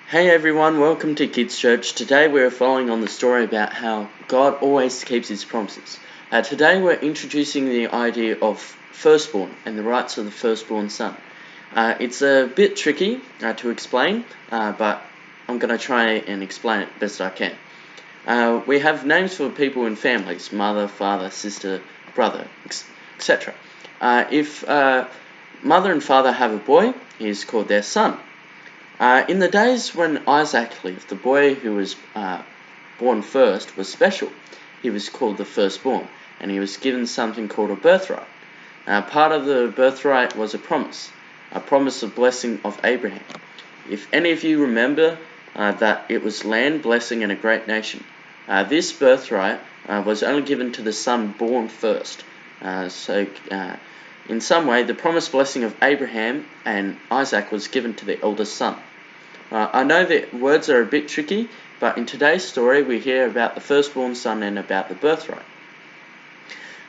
Hey everyone, welcome to Kids Church. Today we're following on the story about how God always keeps his promises. Today we're introducing the idea of firstborn and the rights of the firstborn son. It's a bit tricky to explain, but I'm going to try and explain it best I can. We have names for people in families: mother, father, sister, brother, etc. If mother and father have a boy, he is called their son. In the days when Isaac lived, the boy who was born first was special. He was called the firstborn, and he was given something called a birthright. Part of the birthright was a promise of blessing of Abraham. If any of you remember that it was land, blessing, and a great nation, this birthright was only given to the son born first. In some way, the promised blessing of Abraham and Isaac was given to the eldest son. I know that words are a bit tricky, but in today's story we hear about the firstborn son and about the birthright.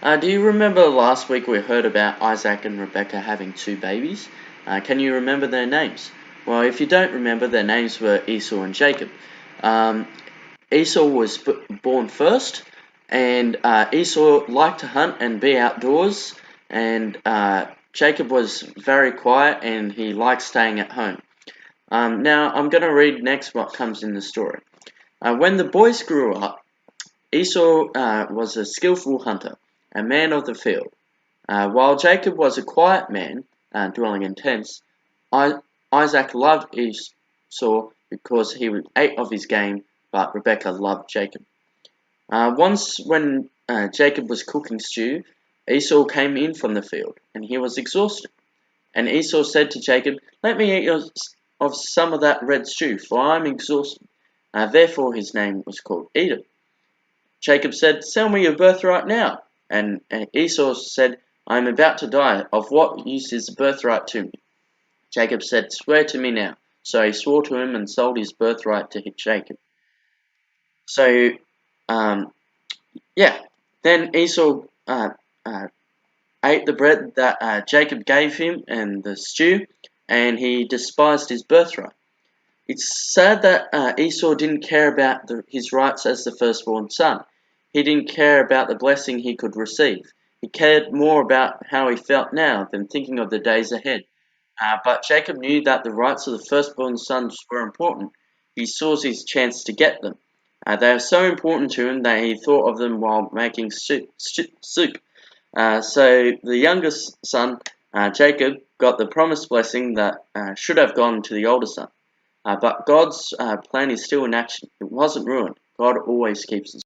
Do you remember last week we heard about Isaac and Rebekah having two babies? Can you remember their names? Well, if you don't remember, their names were Esau and Jacob. Esau was born first, and Esau liked to hunt and be outdoors, and Jacob was very quiet and he liked staying at home. Now I'm going to read next what comes in the story. When the boys grew up, Esau was a skillful hunter, a man of the field, while Jacob was a quiet man, dwelling in tents. Isaac loved Esau because he ate of his game, but Rebekah loved Jacob. Once when Jacob was cooking stew, Esau came in from the field, and he was exhausted. And Esau said to Jacob, "Let me eat of some of that red stew, for I am exhausted." Therefore his name was called Edom. Jacob said, "Sell me your birthright now." And Esau said, "I am about to die. Of what use is the birthright to me?" Jacob said, "Swear to me now." So he swore to him and sold his birthright to Jacob. Then Esau ate the bread that Jacob gave him and the stew, and he despised his birthright. It's sad that Esau didn't care about his rights as the firstborn son. He didn't care about the blessing he could receive. He cared more about how he felt now than thinking of the days ahead. But Jacob knew that the rights of the firstborn sons were important. He saw his chance to get them. They were so important to him that he thought of them while making soup. So the youngest son, Jacob, got the promised blessing that should have gone to the older son. But God's plan is still in action. It wasn't ruined. God always keeps his